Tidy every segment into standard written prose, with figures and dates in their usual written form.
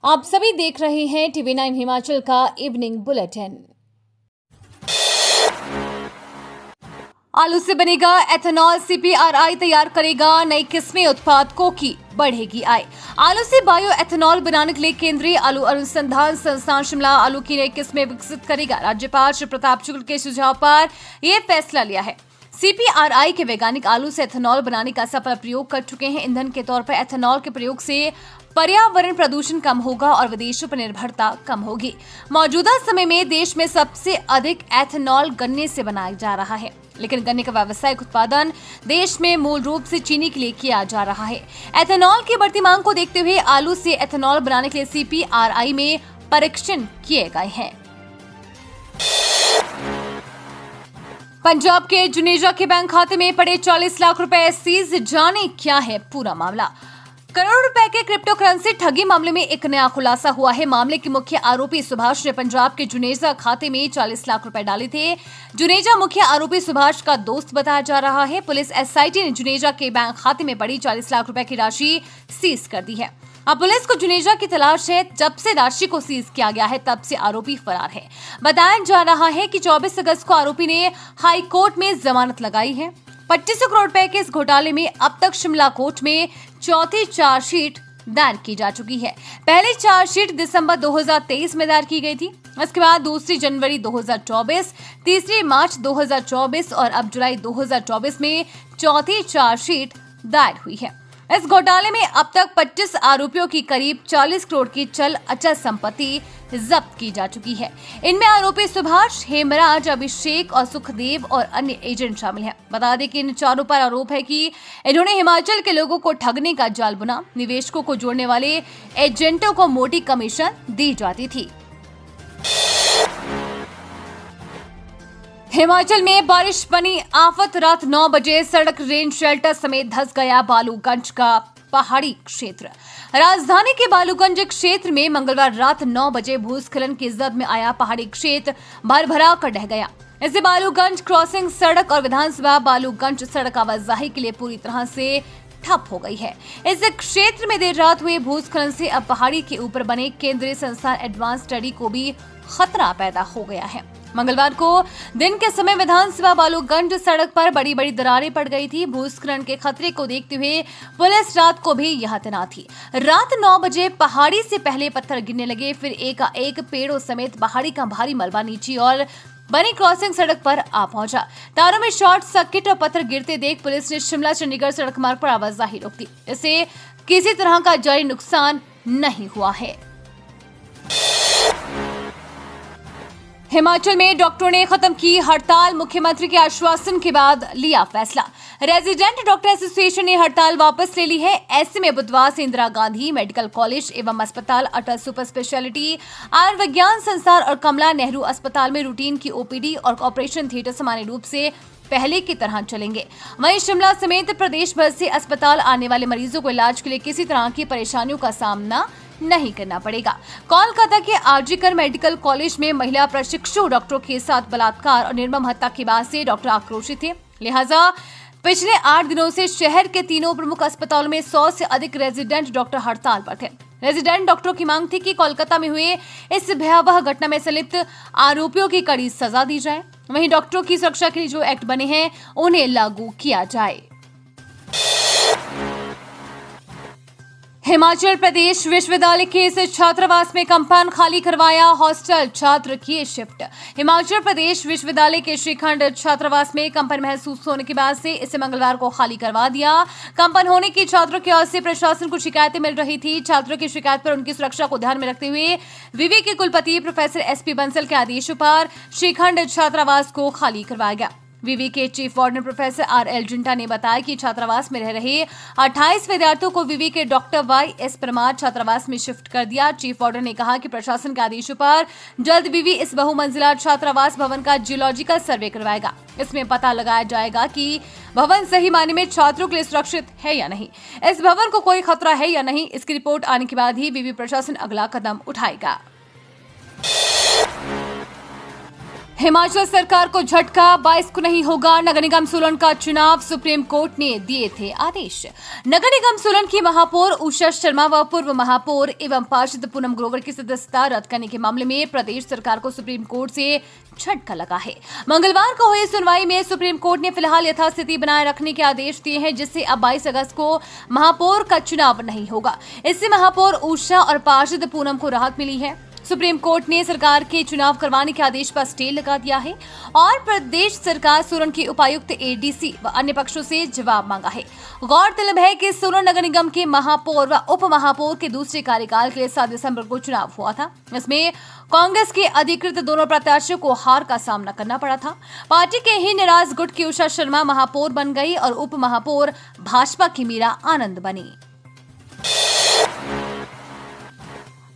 आप सभी देख रहे हैं TV9 हिमाचल का इवनिंग बुलेटिन। आलू से बनेगा एथेनॉल, CPRI तैयार करेगा नई किस्में, उत्पादकों की बढ़ेगी आय। आलू से बायो एथेनॉल बनाने के लिए केंद्रीय आलू अनुसंधान संस्थान शिमला आलू की नई किस्में विकसित करेगा। राज्यपाल श्री प्रताप शुक्ल के सुझाव पर यह फैसला लिया है। CPRI के वैज्ञानिक आलू से एथेनॉल बनाने का सफल प्रयोग कर चुके हैं। ईंधन के तौर पर एथेनॉल के प्रयोग से पर्यावरण प्रदूषण कम होगा और विदेशों पर निर्भरता कम होगी। मौजूदा समय में देश में सबसे अधिक एथेनॉल गन्ने से बनाया जा रहा है, लेकिन गन्ने का व्यावसायिक उत्पादन देश में मूल रूप से चीनी के लिए किया जा रहा है। एथेनॉल की बढ़ती मांग को देखते हुए आलू से एथेनॉल बनाने के लिए CPRI में परीक्षण किए गए हैं। पंजाब के जुनेजा के बैंक खाते में पड़े 40 लाख रुपए सीज, जाने क्या है पूरा मामला। करोड़ रुपए के क्रिप्टो करेंसी ठगी मामले में एक नया खुलासा हुआ है। मामले के मुख्य आरोपी सुभाष ने पंजाब के जुनेजा खाते में 40 लाख रुपए डाले थे। जुनेजा मुख्य आरोपी सुभाष का दोस्त बताया जा रहा है। पुलिस SIT ने जुनेजा के बैंक खाते में पड़ी 40 लाख रुपए की राशि सीज कर दी है। अब पुलिस को जुनेजा की तलाश है। जब से राशि को सीज किया गया है तब से आरोपी फरार है। बताया जा रहा है कि 24 अगस्त को आरोपी ने हाई कोर्ट में जमानत लगाई है। 2500 करोड़ रुपए के इस घोटाले में अब तक शिमला कोर्ट में चौथी चार्जशीट दायर की जा चुकी है। पहली चार्जशीट दिसंबर 2023 में दायर की गई थी। इसके बाद दूसरी जनवरी 2024, तीसरी मार्च 2024 और अब जुलाई 2024 में चौथी चार्जशीट दायर हुई है। इस घोटाले में अब तक 25 आरोपियों की करीब 40 करोड़ की चल अचल संपत्ति जब्त की जा चुकी है। इनमें आरोपी सुभाष, हेमराज, अभिषेक और सुखदेव और अन्य एजेंट शामिल हैं। बता दें कि इन चारों पर आरोप है कि इन्होंने हिमाचल के लोगों को ठगने का जाल बुना। निवेशकों को जोड़ने वाले एजेंटों को मोटी कमीशन दी जाती थी। हिमाचल में बारिश बनी आफत, रात 9 बजे सड़क, रेन शेल्टर समेत धंस गया बालूगंज का पहाड़ी क्षेत्र। राजधानी के बालूगंज क्षेत्र में मंगलवार रात 9 बजे भूस्खलन की जद में आया पहाड़ी क्षेत्र भरभरा कर ढह गया। इससे बालूगंज क्रॉसिंग सड़क और विधानसभा बालूगंज सड़क आवाजाही के लिए पूरी तरह से ठप हो गई है। इस क्षेत्र में देर रात हुए भूस्खलन से अब पहाड़ी के ऊपर बने केंद्रीय संस्थान एडवांस स्टडी को भी खतरा पैदा हो गया है। मंगलवार को दिन के समय विधानसभा बालूगंज सड़क पर बड़ी बड़ी दरारें पड़ गई थी। भूस्खलन के खतरे को देखते हुए पुलिस रात को भी यहां तैनात थी। रात 9 बजे पहाड़ी से पहले पत्थर गिरने लगे, फिर एकाएक पेड़ों समेत पहाड़ी का भारी मलबा नीचे और बनी क्रॉसिंग सड़क पर आ पहुंचा। तारों में शॉर्ट सर्किट और पत्थर गिरते देख पुलिस ने शिमला चंडीगढ़ सड़क मार्ग पर आवाजाही रोक दी। इससे किसी तरह का जानी नुकसान नहीं हुआ है। हिमाचल में डॉक्टरों ने खत्म की हड़ताल, मुख्यमंत्री के आश्वासन के बाद लिया फैसला। रेजिडेंट डॉक्टर एसोसिएशन ने हड़ताल वापस ले ली है। ऐसे में बुधवार से इंदिरा गांधी मेडिकल कॉलेज एवं अस्पताल, अटल सुपर स्पेशलिटी आयुर्विज्ञान संस्थान और कमला नेहरू अस्पताल में रूटीन की OPD और ऑपरेशन थिएटर सामान्य रूप से पहले की तरह चलेंगे। वहीं शिमला समेत प्रदेश भर से अस्पताल आने वाले मरीजों को इलाज के लिए किसी तरह की परेशानियों का सामना नहीं करना पड़ेगा। कोलकाता के RG कर मेडिकल कॉलेज में महिला प्रशिक्षु डॉक्टरों के साथ बलात्कार और निर्मम हत्या के बाद से डॉक्टर आक्रोशित थे। लिहाजा पिछले 8 दिनों से शहर के तीनों प्रमुख अस्पतालों में 100 से अधिक रेजिडेंट डॉक्टर हड़ताल पर थे। रेजिडेंट डॉक्टरों की मांग थी कि कोलकाता में हुए इस भयावह घटना में संलिप्त आरोपियों की कड़ी सजा दी जाए। वहीं डॉक्टरों की सुरक्षा के लिए जो एक्ट बने हैं उन्हें लागू किया जाए। हिमाचल प्रदेश विश्वविद्यालय के इस छात्रावास में कंपन, खाली करवाया हॉस्टल, छात्र किए शिफ्ट। हिमाचल प्रदेश विश्वविद्यालय के श्रीखंड छात्रावास में कंपन महसूस होने के बाद से इसे मंगलवार को खाली करवा दिया। कंपन होने की छात्रों की ओर से प्रशासन को शिकायतें मिल रही थी। छात्रों की शिकायत पर उनकी सुरक्षा को ध्यान में रखते हुए विवि के कुलपति प्रोफेसर SP बंसल के आदेशों पर श्रीखंड छात्रावास को खाली करवाया गया। विवि के chief warden professor RL Zinta ने बताया कि छात्रावास में रह रहे 28 विद्यार्थियों को विवि के डॉक्टर YS परमार छात्रावास में शिफ्ट कर दिया। चीफ वार्डन ने कहा कि प्रशासन के आदेशों पर जल्द विवि इस बहुमंजिला छात्रावास भवन का जियोलॉजिकल सर्वे करवाएगा। इसमें पता लगाया जाएगा कि भवन सही मायने में छात्रों के लिए सुरक्षित है या नहीं, इस भवन को कोई खतरा है या नहीं। इसकी रिपोर्ट आने के बाद ही विवि प्रशासन अगला कदम उठाएगा। हिमाचल सरकार को झटका, 22 को नहीं होगा नगर निगम सोलन का चुनाव, सुप्रीम कोर्ट ने दिए थे आदेश। नगर निगम सोलन की महापौर उषा शर्मा व पूर्व महापौर एवं पार्षद पूनम ग्रोवर की सदस्यता रद्द करने के मामले में प्रदेश सरकार को सुप्रीम कोर्ट से झटका लगा है। मंगलवार को हुई सुनवाई में सुप्रीम कोर्ट ने फिलहाल यथास्थिति बनाए रखने के आदेश दिए हैं, जिससे अब 22 अगस्त को महापौर का चुनाव नहीं होगा। इससे महापौर उषा और पार्षद पूनम को राहत मिली है। सुप्रीम कोर्ट ने सरकार के चुनाव करवाने के आदेश पर स्टे लगा दिया है और प्रदेश सरकार सोलन के उपायुक्त, एडीसी व अन्य पक्षों से जवाब मांगा है। गौरतलब है कि सोलन नगर निगम के महापौर व उप महापौर के दूसरे कार्यकाल के लिए 7 दिसंबर को चुनाव हुआ था। इसमें कांग्रेस के अधिकृत दोनों प्रत्याशियों को हार का सामना करना पड़ा था। पार्टी के ही नाराज गुट की उषा शर्मा महापौर बन गई और उप महापौर भाजपा की मीरा आनंद बनी।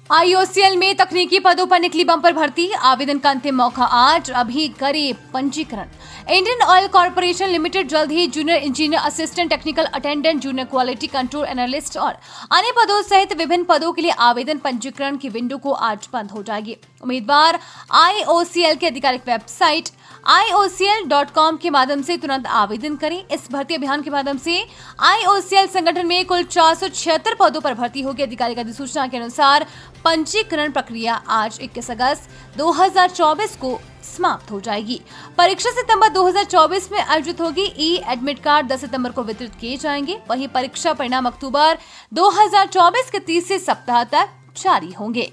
आईओसीएल में तकनीकी पदों पर निकली बम्पर भर्ती, आवेदन का अंतिम मौका आज, अभी करे पंजीकरण। इंडियन ऑयल कॉर्पोरेशन लिमिटेड जल्द ही junior engineer, assistant technical attendant, junior quality control analyst और अन्य पदों सहित विभिन्न पदों के लिए आवेदन पंजीकरण की विंडो को आज बंद हो जाएगी। उम्मीदवार आईओसीएल की आधिकारिक वेबसाइट iocl.com के माध्यम से तुरंत आवेदन करें। इस भर्ती अभियान के माध्यम से आईओसीएल संगठन में कुल 476 पदों पर भर्ती होगी। आधिकारिक अधिसूचना के अनुसार पंजीकरण प्रक्रिया आज 21 अगस्त 2024 को समाप्त हो जाएगी। परीक्षा सितंबर 2024 में आयोजित होगी। ई एडमिट कार्ड 10 सितंबर को वितरित किए जाएंगे। वहीं परीक्षा परिणाम अक्टूबर 2024 के तीसरे सप्ताह तक जारी होंगे।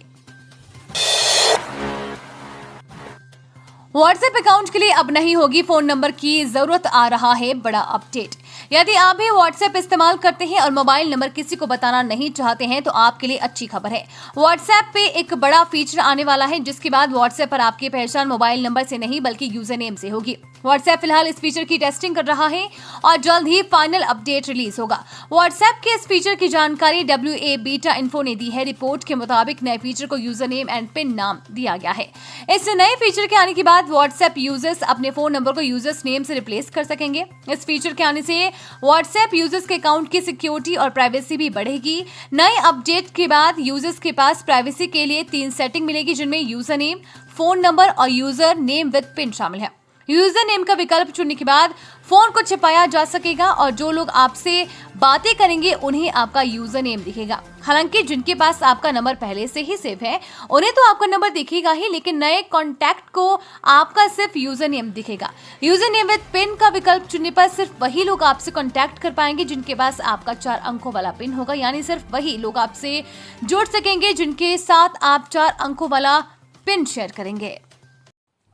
व्हाट्सएप अकाउंट के लिए अब नहीं होगी फोन नंबर की जरूरत, आ रहा है बड़ा अपडेट। यदि आप भी व्हाट्सएप इस्तेमाल करते हैं और मोबाइल नंबर किसी को बताना नहीं चाहते हैं तो आपके लिए अच्छी खबर है। व्हाट्सएप पे एक बड़ा फीचर आने वाला है, जिसके बाद व्हाट्सएप पर आपकी पहचान मोबाइल नंबर से नहीं बल्कि यूजर नेम से होगी। व्हाट्सएप फिलहाल इस फीचर की टेस्टिंग कर रहा है और जल्द ही फाइनल अपडेट रिलीज होगा। व्हाट्सएप के इस फीचर की जानकारी WA बीटा इन्फो ने दी है। रिपोर्ट के मुताबिक नए फीचर को यूजर नेम एंड पिन नाम दिया गया है। इस नए फीचर के आने के बाद व्हाट्सएप यूजर्स अपने फोन नंबर को यूजर्स नेम से रिप्लेस कर सकेंगे। इस फीचर के आने से व्हाट्सएप यूजर्स के अकाउंट की सिक्योरिटी और प्राइवेसी भी बढ़ेगी। नए अपडेट के बाद यूजर्स के पास प्राइवेसी के लिए 3 सेटिंग मिलेगी, जिनमें यूजर नेम, फोन नंबर और यूजर नेम विद पिन शामिल है। यूजर नेम का विकल्प चुनने के बाद फोन को छिपाया जा सकेगा और जो लोग आपसे बातें करेंगे उन्हें आपका यूजर नेम दिखेगा। हालांकि जिनके पास आपका नंबर पहले से ही सेव है उन्हें तो आपका नंबर दिखेगा ही, लेकिन नए कॉन्टैक्ट को आपका सिर्फ यूजर नेम दिखेगा। यूजर नेम विद पिन का विकल्प चुनने पर सिर्फ वही लोग आपसे कॉन्टैक्ट कर पाएंगे जिनके पास आपका 4 अंकों वाला पिन होगा, यानी सिर्फ वही लोग आपसे जुड़ सकेंगे जिनके साथ आप 4 अंकों वाला पिन शेयर करेंगे।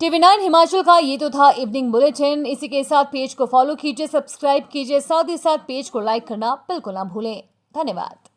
TV9 हिमाचल का ये तो था इवनिंग बुलेटिन। इसी के साथ पेज को फॉलो कीजिए, सब्सक्राइब कीजिए, साथ ही साथ पेज को लाइक करना बिल्कुल ना भूलें। धन्यवाद।